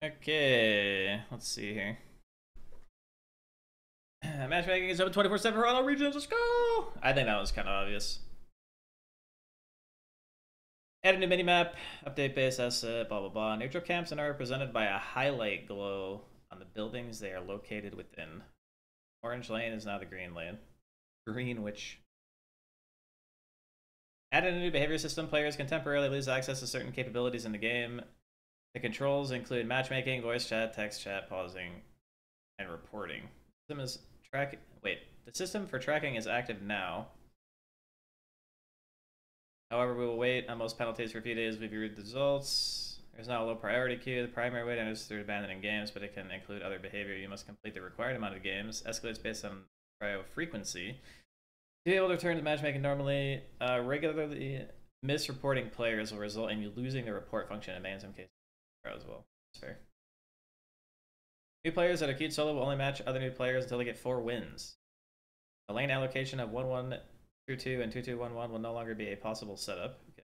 Okay, let's see here. Matchmaking is open 24/7 for all regions. Let's go! I think that was kind of obvious. Add a new minimap, update base asset, blah blah blah. Neutral camps are represented by a highlight glow on the buildings they are located within. Orange lane is now the green lane. Greenwich. Added a new behavior system. Players can temporarily lose access to certain capabilities in the game. The controls include matchmaking, voice chat, text chat, pausing, and reporting. The system is the system for tracking is active now. However, we will wait on most penalties for a few days. We've reviewed the results. There's now a low priority queue. The primary way to enter is through abandoning games, but it can include other behavior. You must complete the required amount of games. Escalates based on prio frequency. To be able to return to matchmaking normally, regularly misreporting players will result in you losing the report function and may in some cases as well. That's fair. New players that are queued solo will only match other new players until they get 4 wins. The lane allocation of 1-1, 2-2, and 2-2-1-1 will no longer be a possible setup. Okay.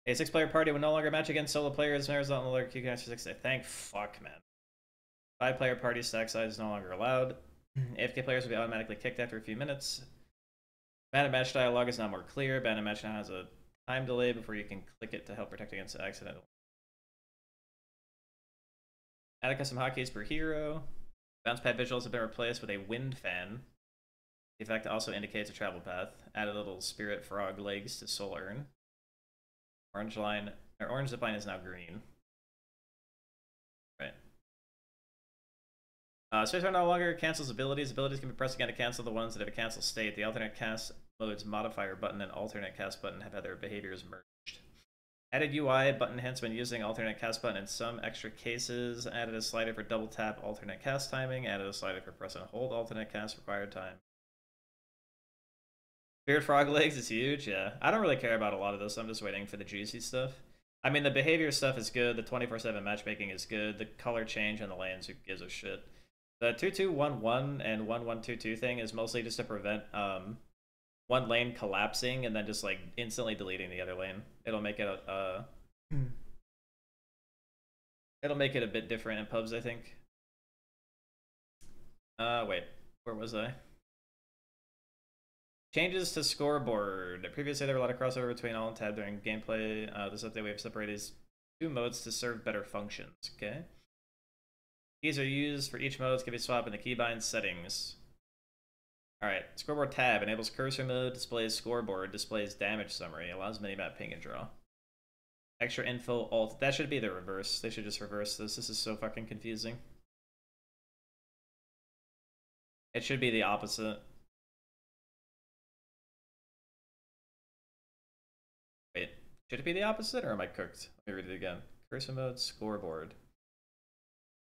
A 6-player party will no longer match against solo players. Members not no longer queue connects for 6 days. Thank fuck, man. 5-player party stack size is no longer allowed. AFK players will be automatically kicked after a few minutes. Ban match dialogue is now more clear. Ban match now has a time delay before you can click it to help protect against accidental. Add custom hotkeys per hero. Bounce pad visuals have been replaced with a wind fan. The effect also indicates a travel path. Add a little spirit frog legs to soul urn. Orange zipline is now green. Right. Spacebar no longer cancels abilities. Abilities can be pressed again to cancel the ones that have a cancel state. The alternate cast modes modifier button and alternate cast button have had their behaviors merged. Added UI button hints when using alternate cast button in some extra cases. Added a slider for double tap alternate cast timing. Added a slider for press and hold alternate cast required time. Spirit frog legs is huge, yeah. I don't really care about a lot of this. I'm just waiting for the juicy stuff. I mean, the behavior stuff is good. The 24/7 matchmaking is good. The color change on the lanes, who gives a shit? The 2-2-1-1 and 1-1-2-2 thing is mostly just to prevent one lane collapsing and then just like instantly deleting the other lane. It'll make it a bit different in pubs, I think. Wait, where was I? Changes to scoreboard. Previously, there were a lot of crossover between all and tab during gameplay. This update, we have separated these 2 modes to serve better functions. Okay. Keys are used for each mode. Can be swapped in the keybind settings. Alright, scoreboard tab enables cursor mode, displays scoreboard, displays damage summary, allows minimap ping and draw. Extra info alt. That should be the reverse. They should just reverse this. This is so fucking confusing. It should be the opposite. Wait, should it be the opposite or am I cooked? Let me read it again. Cursor mode, scoreboard.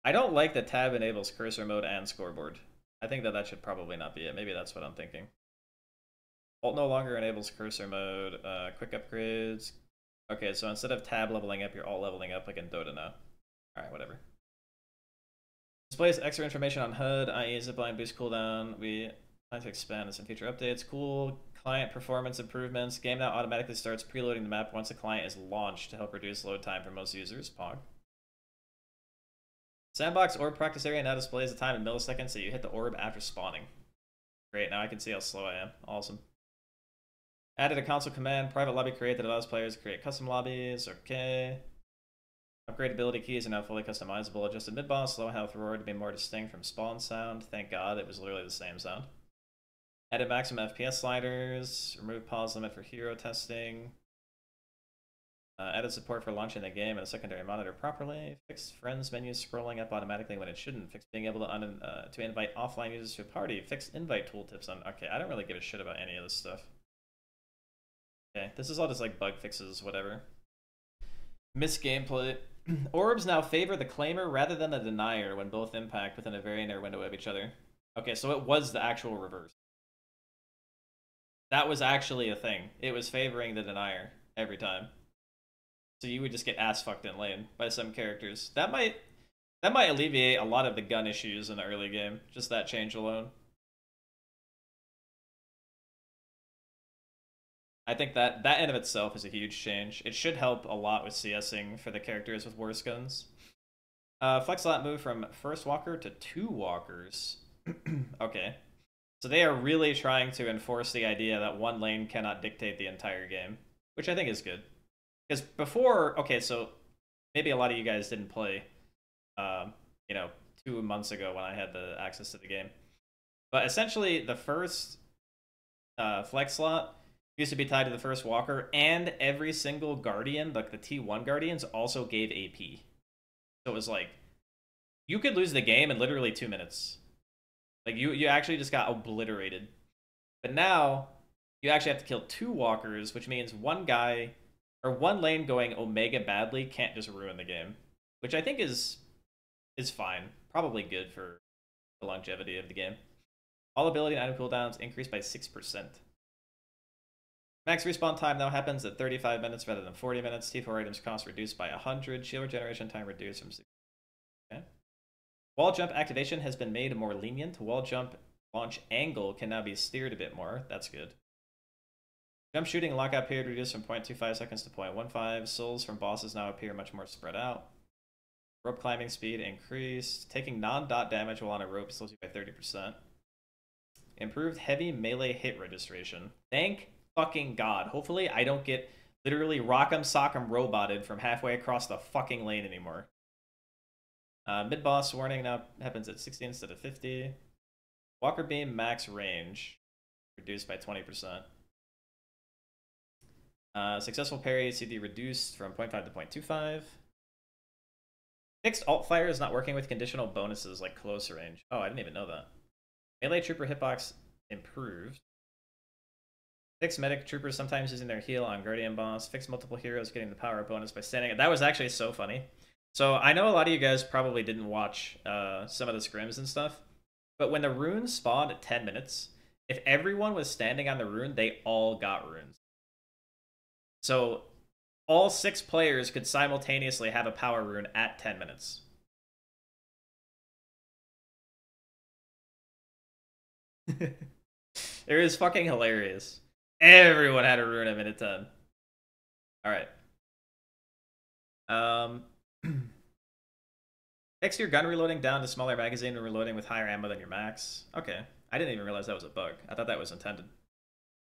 I don't like that tab enables cursor mode and scoreboard. I think that should probably not be it. Maybe that's what I'm thinking. Alt no longer enables cursor mode. Quick upgrades. Okay, so instead of tab leveling up, you're alt leveling up like in Dota now. Alright, whatever. Displays extra information on HUD, i.e. zipline boost cooldown. We plan to expand this in future updates. Cool. Client performance improvements. Game now automatically starts preloading the map once the client is launched to help reduce load time for most users. Pog. Sandbox orb practice area now displays the time in milliseconds, so you hit the orb after spawning. Great, now I can see how slow I am. Awesome. Added a console command, private lobby create, that allows players to create custom lobbies. Okay. Upgrade ability keys are now fully customizable. Adjusted mid-boss, low health roar to be more distinct from spawn sound. Thank God, it was literally the same sound. Added maximum FPS sliders. Remove pause limit for hero testing. Added support for launching the game and a secondary monitor properly. Fixed friends menu scrolling up automatically when it shouldn't. Fixed being able to invite offline users to a party. Fixed invite tooltips on. Okay, I don't really give a shit about any of this stuff. Okay, this is all just like bug fixes, whatever. Missed gameplay. Orbs now favor the claimer rather than the denier when both impact within a very narrow window of each other. Okay, so it was the actual reverse. That was actually a thing. It was favoring the denier every time. So you would just get ass fucked in lane by some characters. That might alleviate a lot of the gun issues in the early game. Just that change alone. I think that in of itself is a huge change. It should help a lot with CSing for the characters with worse guns. Flex slot move from first walker to two walkers. Okay. So they are really trying to enforce the idea that one lane cannot dictate the entire game, which I think is good. Because before, okay, so maybe a lot of you guys didn't play, you know, 2 months ago when I had the access to the game. But essentially, the first flex slot used to be tied to the first walker, and every single guardian, like the T1 guardians, also gave AP. So it was like, you could lose the game in literally 2 minutes. Like, you actually just got obliterated. But now, you actually have to kill 2 walkers, which means one guy, or one lane going Omega badly can't just ruin the game. Which I think is fine. Probably good for the longevity of the game. All ability and item cooldowns increased by 6%. Max respawn time now happens at 35 minutes rather than 40 minutes. T4 items cost reduced by 100. Shield regeneration time reduced from 60. Okay. Wall jump activation has been made more lenient. Wall jump launch angle can now be steered a bit more. That's good. Jump shooting lockout period reduced from 0.25 seconds to 0.15. Souls from bosses now appear much more spread out. Rope climbing speed increased. Taking non-dot damage while on a rope slows you by 30%. Improved heavy melee hit registration. Thank fucking God. Hopefully I don't get literally rock'em sock'em roboted from halfway across the fucking lane anymore. Mid-boss warning now happens at 60 instead of 50. Walker beam max range reduced by 20%. Successful parry CD reduced from 0.5 to 0.25. Fixed alt fire is not working with conditional bonuses like close range. Oh, I didn't even know that. Melee trooper hitbox improved. Fixed medic troopers sometimes using their heal on guardian boss. Fixed multiple heroes getting the power bonus by standing. That was actually so funny. So I know a lot of you guys probably didn't watch some of the scrims and stuff, but when the runes spawned at 10 minutes, if everyone was standing on the rune, they all got runes. So all 6 players could simultaneously have a power rune at 10 minutes. It was fucking hilarious. Everyone had a rune at minute 10. Alright. Fix your gun reloading down to smaller magazine and reloading with higher ammo than your max. Okay. I didn't even realize that was a bug. I thought that was intended.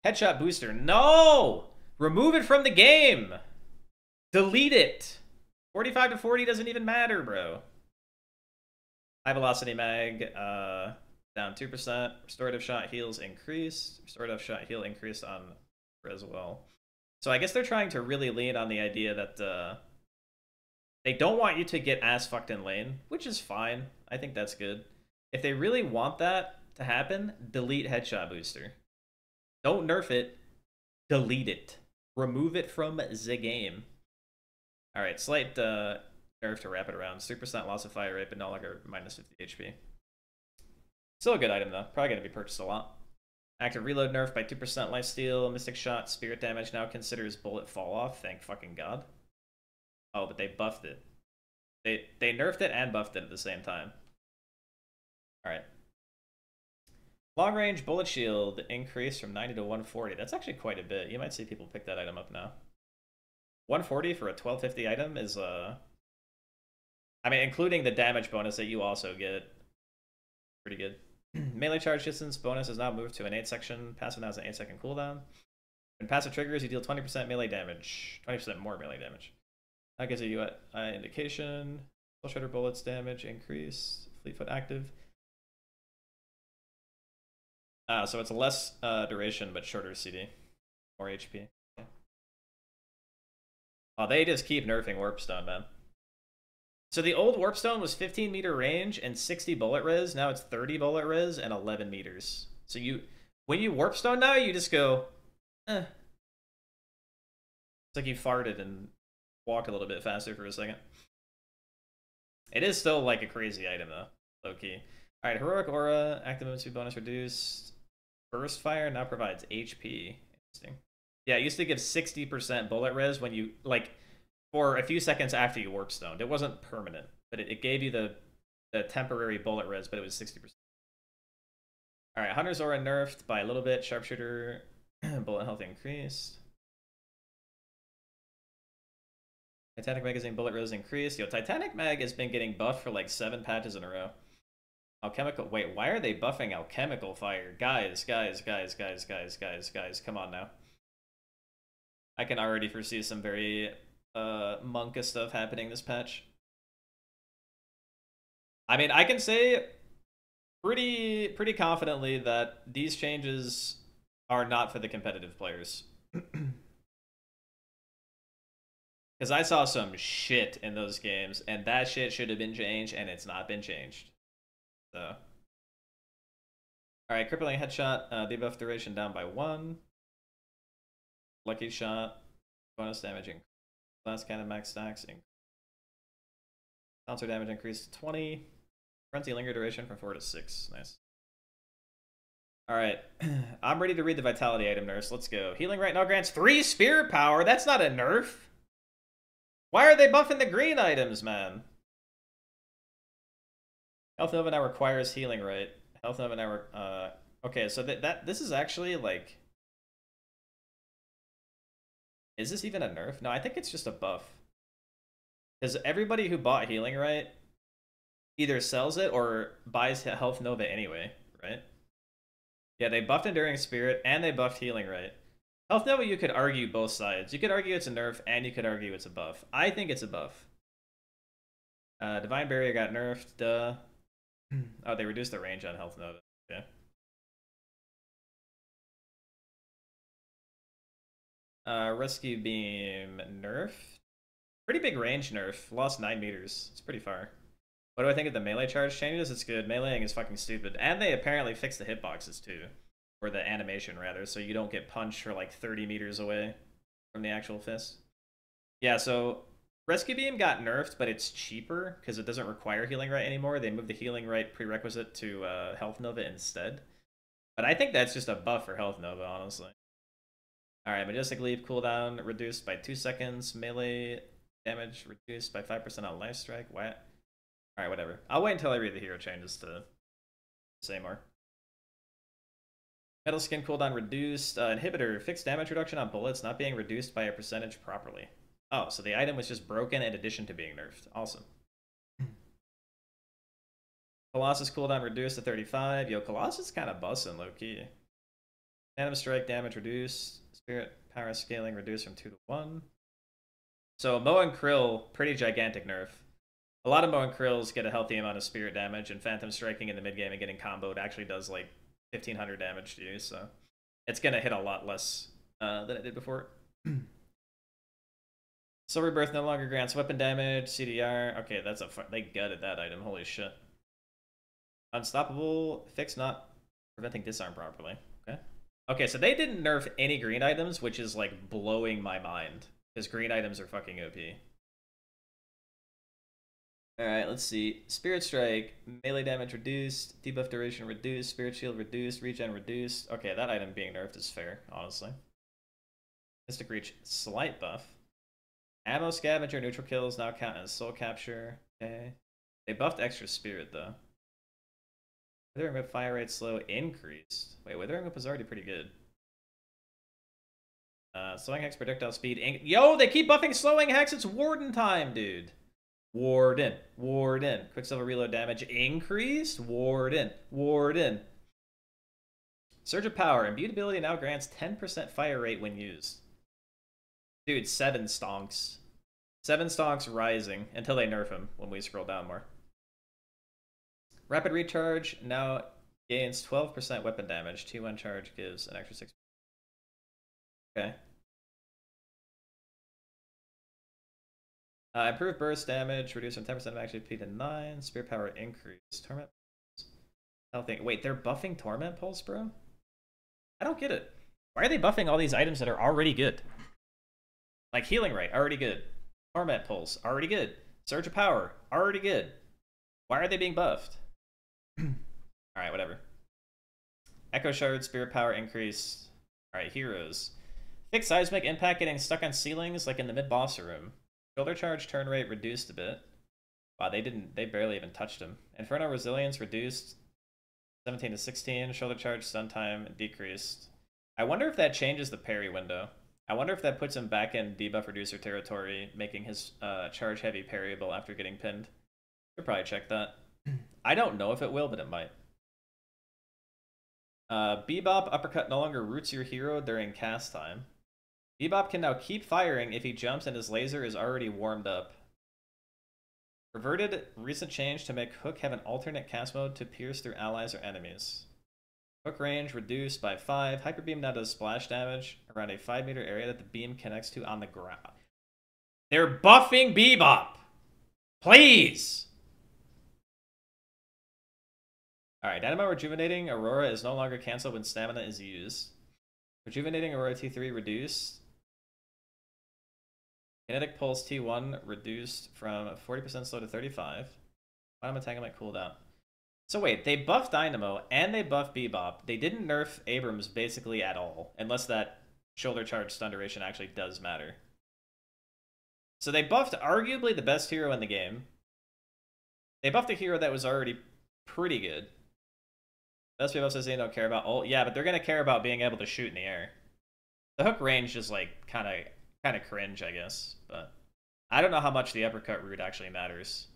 Headshot booster. No! Remove it from the game! Delete it! 45 to 40 doesn't even matter, bro. High velocity mag, down 2%. Restorative shot heals increased. Restorative shot heal increased on as well. So I guess they're trying to really lean on the idea that they don't want you to get ass fucked in lane, which is fine. I think that's good. If they really want that to happen, delete headshot booster. Don't nerf it. Delete it. Remove it from the game. Alright, slight nerf to wrap it around. 3% loss of fire rate, but no longer minus 50 HP. Still a good item, though. Probably going to be purchased a lot. Active reload nerf by 2% lifesteal. Mystic shot, spirit damage now considers bullet fall off. Thank fucking God. Oh, but they buffed it. They nerfed it and buffed it at the same time. Alright. Long range bullet shield increased from 90 to 140. That's actually quite a bit. You might see people pick that item up now. 140 for a 1250 item is, I mean, including the damage bonus that you also get. Pretty good. Melee charge distance bonus is now moved to an 8 section. Passive now has an 8-second cooldown. When passive triggers, you deal 20% melee damage. 20% more melee damage. That gives you an indication. Soul Shredder bullets damage increase. Fleetfoot active. So it's less duration, but shorter CD. More HP. Okay. Oh, they just keep nerfing Warpstone, man. So the old Warpstone was 15 meter range and 60 bullet res. Now it's 30 bullet res and 11 meters. So when you Warpstone now, you just go, eh. It's like you farted and walked a little bit faster for a second. It is still like a crazy item though, low key. All right, heroic aura, active movement speed bonus reduced. Burst fire now provides HP. Interesting. Yeah, it used to give 60% bullet res when you for a few seconds after you warpstoned. It wasn't permanent, but it gave you the temporary bullet res, but it was 60%. All right, Hunter's aura nerfed by a little bit. Sharpshooter bullet health increased. Titanic magazine bullet rose increased. Yo, Titanic mag has been getting buffed for like 7 patches in a row. Alchemical. Wait, why are they buffing alchemical fire? Guys, come on now. I can already foresee some very Monka stuff happening this patch. I mean, I can say pretty confidently that these changes are not for the competitive players. Because I saw some shit in those games, and that shit should have been changed, and it's not been changed. So, alright, crippling headshot, debuff duration down by 1. Lucky shot, bonus damaging. Last cannon max stacks. Bouncer damage increased to 20. Frenzy linger duration from 4 to 6. Nice. Alright, I'm ready to read the vitality item, Nurse. Let's go. Healing right now grants 3 spirit power. That's not a nerf. Why are they buffing the green items, man? Health Nova now requires healing right. Health Nova now okay, so this is actually like, is this even a nerf? No, I think it's just a buff. Because everybody who bought healing right either sells it or buys Health Nova anyway, right? Yeah, they buffed Enduring Spirit and they buffed healing right. Health Nova, you could argue both sides. You could argue it's a nerf and you could argue it's a buff. I think it's a buff. Divine Barrier got nerfed, duh. Oh, they reduced the range on Health Nova. Okay. Rescue Beam nerf. Pretty big range nerf. Lost 9 meters. It's pretty far. What do I think of the melee charge changes? It's good. Meleeing is fucking stupid. And they apparently fixed the hitboxes too. Or the animation, rather, so you don't get punched for like 30 meters away from the actual fist. Yeah, so Rescue Beam got nerfed, but it's cheaper because it doesn't require healing right anymore. They moved the healing right prerequisite to Health Nova instead. But I think that's just a buff for Health Nova, honestly. Alright, Majestic Leap cooldown reduced by 2 seconds. Melee damage reduced by 5% on Life Strike. What? Alright, whatever. I'll wait until I read the hero changes to say more. Metal Skin cooldown reduced. Inhibitor, fixed damage reduction on bullets not being reduced by a percentage properly. Oh, so the item was just broken in addition to being nerfed. Awesome. Colossus cooldown reduced to 35. Yo, Colossus kind of bussin' low-key. Phantom Strike damage reduced. Spirit power scaling reduced from 2 to 1. So Mo and Krill, pretty gigantic nerf. A lot of Mo and Krills get a healthy amount of spirit damage, and Phantom Striking in the mid-game and getting comboed actually does like 1500 damage to you, so it's gonna hit a lot less than it did before. Soul Rebirth no longer grants weapon damage. CDR. Okay, that's they gutted that item. Holy shit. Unstoppable. Fix not preventing disarm properly. Okay. Okay, so they didn't nerf any green items, which is like blowing my mind because green items are fucking OP. Alright, let's see. Spirit Strike, melee damage reduced, debuff duration reduced, Spirit Shield reduced, regen reduced. Okay, that item being nerfed is fair, honestly. Mystic Reach, slight buff. Ammo Scavenger, neutral kills now count as soul capture. Okay. They buffed extra spirit, though. Withering Whip fire rate slow increased. Wait, Withering Whip was already pretty good. Slowing Hex projectile speed. Yo, they keep buffing Slowing Hex! It's Warden time, dude! Warden. Quicksilver reload damage increased. Warden. Surge of Power. Imbued ability now grants 10% fire rate when used. Dude, 7 stonks. 7 stonks rising until they nerf him when we scroll down more. Rapid Recharge now gains 12% weapon damage. T1 charge gives an extra 6. Okay. Improved burst damage, reduced from 10% of action HP to 9. Spirit power increased. Torment Pulse. I don't think. Wait, they're buffing Torment Pulse, bro? I don't get it. Why are they buffing all these items that are already good? Like Healing Rate, already good. Torment Pulse, already good. Surge of Power, already good. Why are they being buffed? Alright, whatever. Echo Shard, Spirit Power increased. Alright, heroes. Fixed seismic impact getting stuck on ceilings like in the mid-boss room. Shoulder charge turn rate reduced a bit. Wow, they barely even touched him. Inferno resilience reduced 17 to 16. Shoulder charge stun time decreased. I wonder if that changes the parry window. I wonder if that puts him back in debuff reducer territory, making his charge heavy parryable after getting pinned. Could probably check that. I don't know if it will, but it might. Bebop uppercut no longer roots your hero during cast time. Bebop can now keep firing if he jumps and his laser is already warmed up. Reverted recent change to make Hook have an alternate cast mode to pierce through allies or enemies. Hook range reduced by 5. Hyper Beam now does splash damage around a 5-meter area that the beam connects to on the ground. They're buffing Bebop! Please! Alright, Dynamo Rejuvenating Aurora is no longer cancelled when stamina is used. Rejuvenating Aurora T3 reduced. Kinetic Pulse T1 reduced from 40% slow to 35. Bottom entanglement cooldown. So wait, they buffed Dynamo and they buffed Bebop. They didn't nerf Abrams basically at all, unless that shoulder charge stun duration actually does matter. So they buffed arguably the best hero in the game. They buffed a hero that was already pretty good. Best Bebop says they don't care about ult. Yeah, but they're going to care about being able to shoot in the air. The hook range is like kind of cringe, I guess. But I don't know how much the uppercut route actually matters.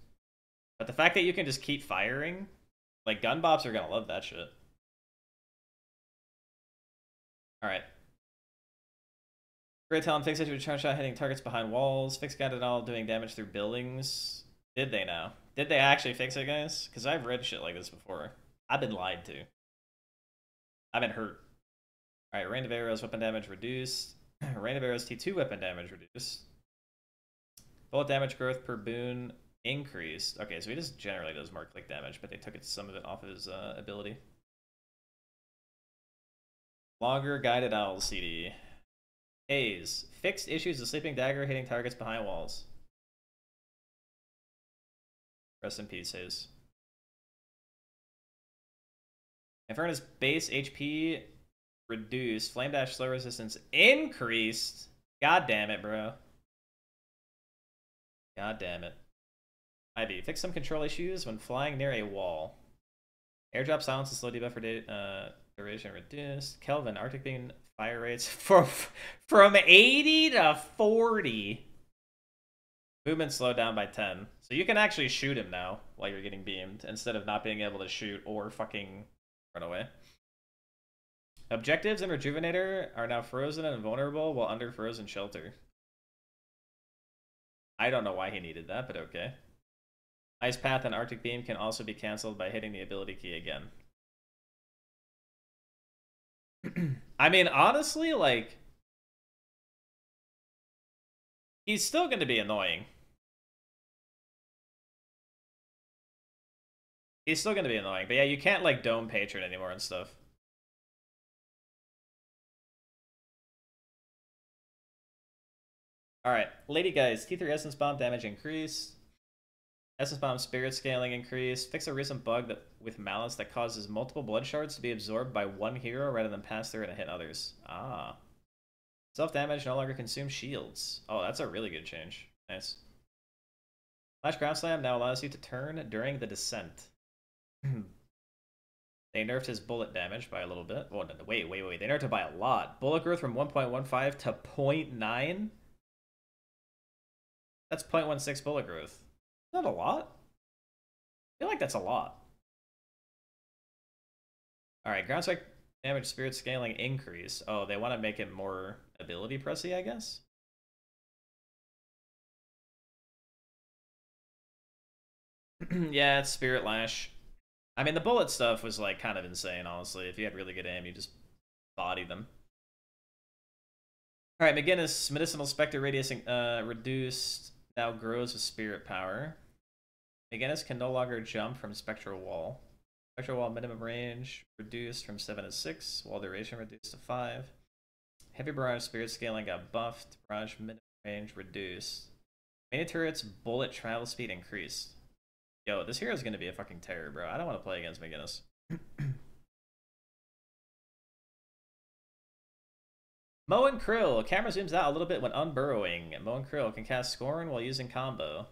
But the fact that you can just keep firing, like gun bops are going to love that shit. Alright. Great Talon fixed it to a charge shot hitting targets behind walls. Fix got it all doing damage through buildings. Did they now? Did they actually fix it, guys? Because I've read shit like this before. I've been lied to. I've been hurt. Alright, Rain of Arrows, weapon damage reduced. Rain of Arrows T2 weapon damage reduced. Bullet damage growth per boon increased. Okay, so he just generally does more click damage, but they took some of it off his ability. Longer Guided Owl CD. Haze. Fixed issues of Sleeping Dagger hitting targets behind walls. Rest in peace, Haze. Inferno's base HP reduced. Flame Dash slow resistance increased. God damn it, bro. God damn it. Ivy. Fix some control issues when flying near a wall. Airdrop silence and slow debuff for duration reduced. Kelvin. Arctic Beam fire rates from 80 to 40. Movement slowed down by 10. So you can actually shoot him now while you're getting beamed instead of not being able to shoot or fucking run away. Objectives and Rejuvenator are now frozen and vulnerable while under frozen shelter. I don't know why he needed that, but okay. Ice Path and Arctic Beam can also be cancelled by hitting the ability key again. I mean, honestly, like, he's still going to be annoying. He's still going to be annoying. But yeah, you can't, like, Dome Patron anymore and stuff. Alright, Lady Guys. T3 Essence Bomb damage increased. Essence Bomb Spirit Scaling increased. Fix a recent bug that with Malice that causes multiple blood shards to be absorbed by one hero rather than pass through and hit others. Ah. Self-damage no longer consumes shields. Oh, that's a really good change. Nice. Flash Ground Slam now allows you to turn during the descent. They nerfed his bullet damage by a little bit. Well, wait. They nerfed it by a lot. Bullet growth from 1.15 to 0.9? That's 0.16 bullet growth. Is that a lot? I feel like that's a lot. Alright, ground strike damage spirit scaling increase. Oh, they want to make it more ability pressy, I guess? Yeah, it's Spirit Lash. I mean, the bullet stuff was, like, kind of insane, honestly. If you had really good aim, you just body them. Alright, McGinnis, Medicinal Spectre Radius reduced, now grows with Spirit Power. McGinnis can no longer jump from Spectral Wall. Spectral Wall minimum range reduced from 7 to 6, wall duration reduced to 5. Heavy Barrage Spirit Scaling got buffed, Barrage minimum range reduced. Mini Turret's bullet travel speed increased. Yo, this hero is going to be a fucking terror, bro. I don't want to play against McGinnis. Mo and Krill. Camera zooms out a little bit when unburrowing. Mo and Krill can cast Scorn while using combo.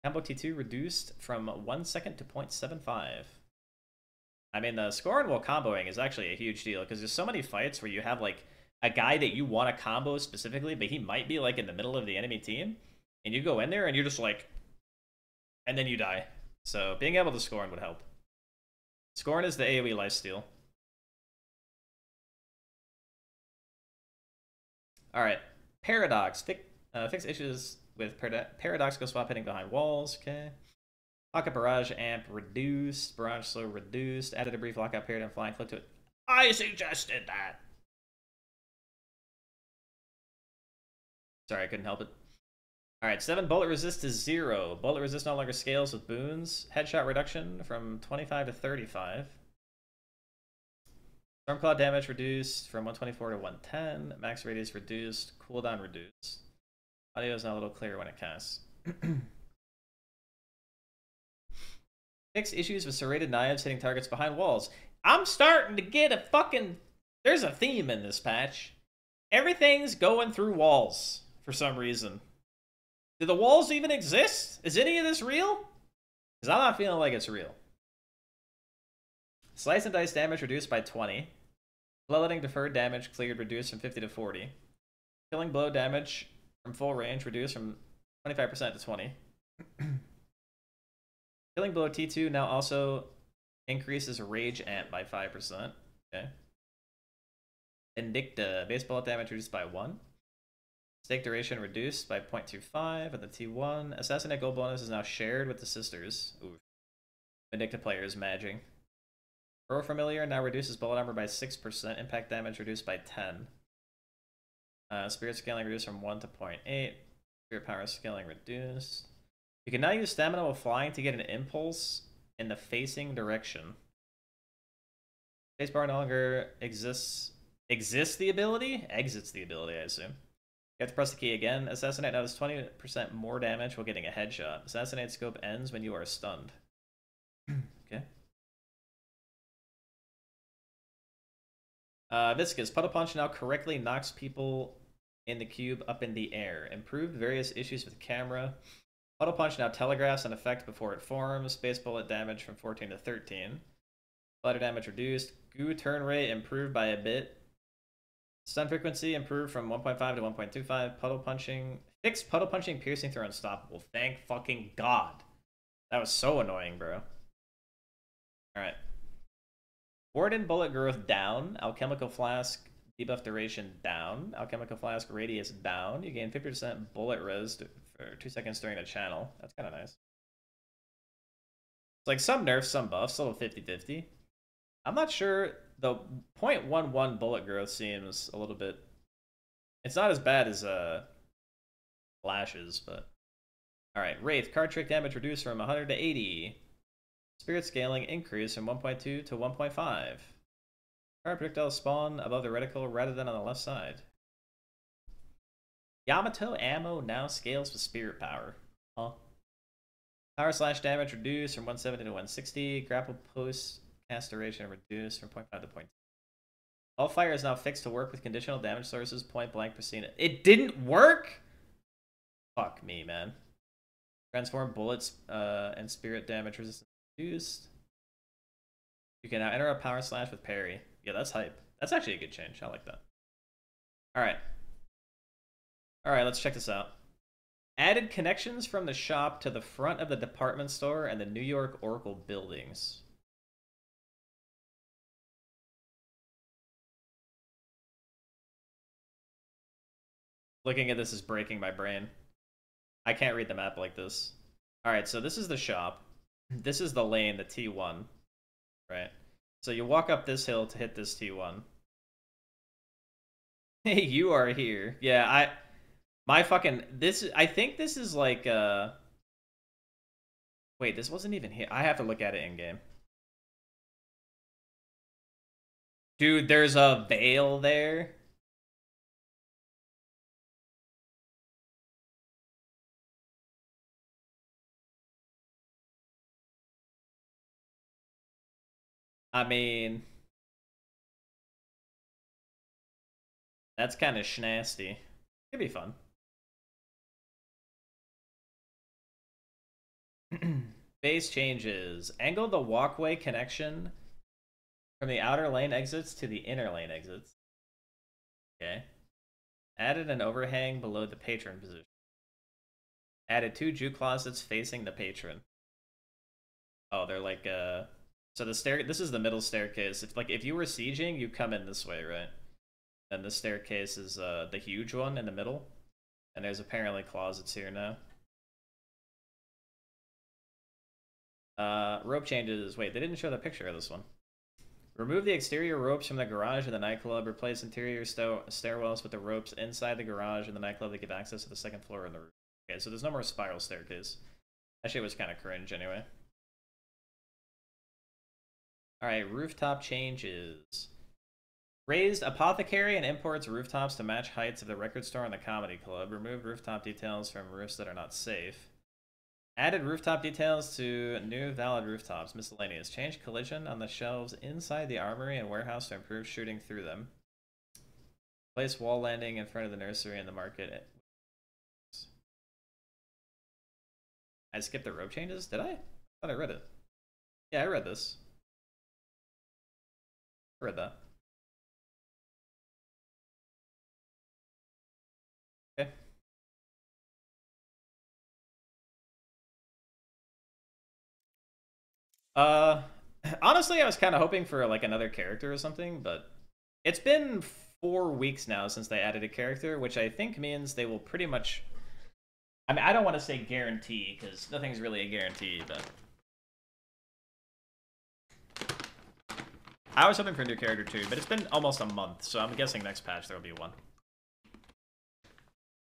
Combo T2 reduced from 1 second to 0.75. I mean, the Scorn while comboing is actually a huge deal because there's so many fights where you have like a guy that you want to combo specifically, but he might be like in the middle of the enemy team, and you go in there and you're just like, and then you die. So being able to scorn would help. Scorn is the AoE lifesteal. All right, Paradox. Fix issues with paradoxical swap hitting behind walls. Okay. Pocket barrage amp reduced. Barrage slow reduced. Added a brief lockout period and flying flip to it. I suggested that. Sorry, I couldn't help it. Alright, 7 bullet resist to 0. Bullet resist no longer scales with boons. Headshot reduction from 25 to 35. Stormclaw damage reduced from 124 to 110. Max radius reduced. Cooldown reduced. Audio is now a little clearer when it casts. Fix issues with serrated knives hitting targets behind walls. I'm starting to get a fucking... There's a theme in this patch. Everything's going through walls for some reason. Do the walls even exist? Is any of this real? Because I'm not feeling like it's real. Slice and dice damage reduced by 20. Bloodletting deferred damage cleared reduced from 50 to 40. Killing blow damage from full range reduced from 25% to 20. Killing blow T2 now also increases rage amp by 5%. Okay. Indicta, base bullet damage reduced by 1. Stake duration reduced by 0.25 at the T1. Assassinate gold bonus is now shared with the sisters. Ooh. Indicta player is maging. Pro Familiar now reduces bullet armor by 6%. Impact damage reduced by 10. Spirit scaling reduced from 1 to 0.8. Spirit power scaling reduced. You can now use stamina while flying to get an impulse in the facing direction. Spacebar no longer exists the ability? Exits the ability, I assume. You have to press the key again. Assassinate now does 20% more damage while getting a headshot. Assassinate scope ends when you are stunned. Okay. Viscous. Puddle Punch now correctly knocks people in the cube up in the air. Improved various issues with the camera. Puddle Punch now telegraphs an effect before it forms. Space bullet damage from 14 to 13. Splatter damage reduced. Goo turn rate improved by a bit. Stun frequency improved from 1.5 to 1.25. Puddle punching. Fixed puddle punching piercing through unstoppable. Thank fucking God. That was so annoying, bro. Alright. Warden bullet growth down. Alchemical flask debuff duration down. Alchemical flask radius down. You gain 50% bullet res for 2 seconds during the channel. That's kind of nice. It's like some nerfs, some buffs. A little 50-50. I'm not sure. The 0.11 bullet growth seems a little bit... It's not as bad as Flashes, but... Alright, Wraith. Card trick damage reduced from 100 to 80. Spirit scaling increased from 1.2 to 1.5. Card projectiles spawn above the reticle rather than on the left side. Yamato ammo now scales with spirit power. Huh? Power slash damage reduced from 170 to 160. Grapple post cast duration reduced from 0.5 to 0.2. All fire is now fixed to work with conditional damage sources. Point blank pristine. It didn't work? Fuck me, man. Transform bullets and spirit damage resistance reduced. You can now enter a power slash with parry. Yeah, that's hype. That's actually a good change. I like that. Alright. Alright, let's check this out. Added connections from the shop to the front of the department store and the New York Oracle buildings. Looking at this is breaking my brain. I can't read the map like this. Alright, so this is the shop. This is the lane, the T1. Right? So you walk up this hill to hit this T1. Hey, you are here. Yeah, I think this is like, wait, this wasn't even here. I have to look at it in game. Dude, there's a veil there. I mean, that's kind of schnasty. Could be fun. Base changes. Angle the walkway connection from the outer lane exits to the inner lane exits. Okay. Added an overhang below the patron position. Added 2 Jew closets facing the patron. Oh, they're like so this is the middle staircase. If you were sieging, you come in this way, right? And the staircase is the huge one in the middle. And there's apparently closets here now. Rope changes. Wait, they didn't show the picture of this one. Remove the exterior ropes from the garage of the nightclub. Replace interior stairwells with the ropes inside the garage in the nightclub to give access to the second floor of the roof. Okay, so there's no more spiral staircase. That shit was kind of cringe anyway. Alright, rooftop changes. Raised apothecary and imports rooftops to match heights of the record store and the comedy club. Removed rooftop details from roofs that are not safe. Added rooftop details to new valid rooftops. Miscellaneous. Change collision on the shelves inside the armory and warehouse to improve shooting through them. Place wall landing in front of the nursery and the market. I skipped the rope changes? Did I? I thought I read it. Yeah, I read this. I read that. Okay. Honestly, I was kind of hoping for like another character or something, but it's been 4 weeks now since they added a character, which I think means they will pretty much. I mean, I don't want to say guarantee because nothing's really a guarantee, but I was hoping for a new character too. But it's been almost a month, so I'm guessing next patch there will be one.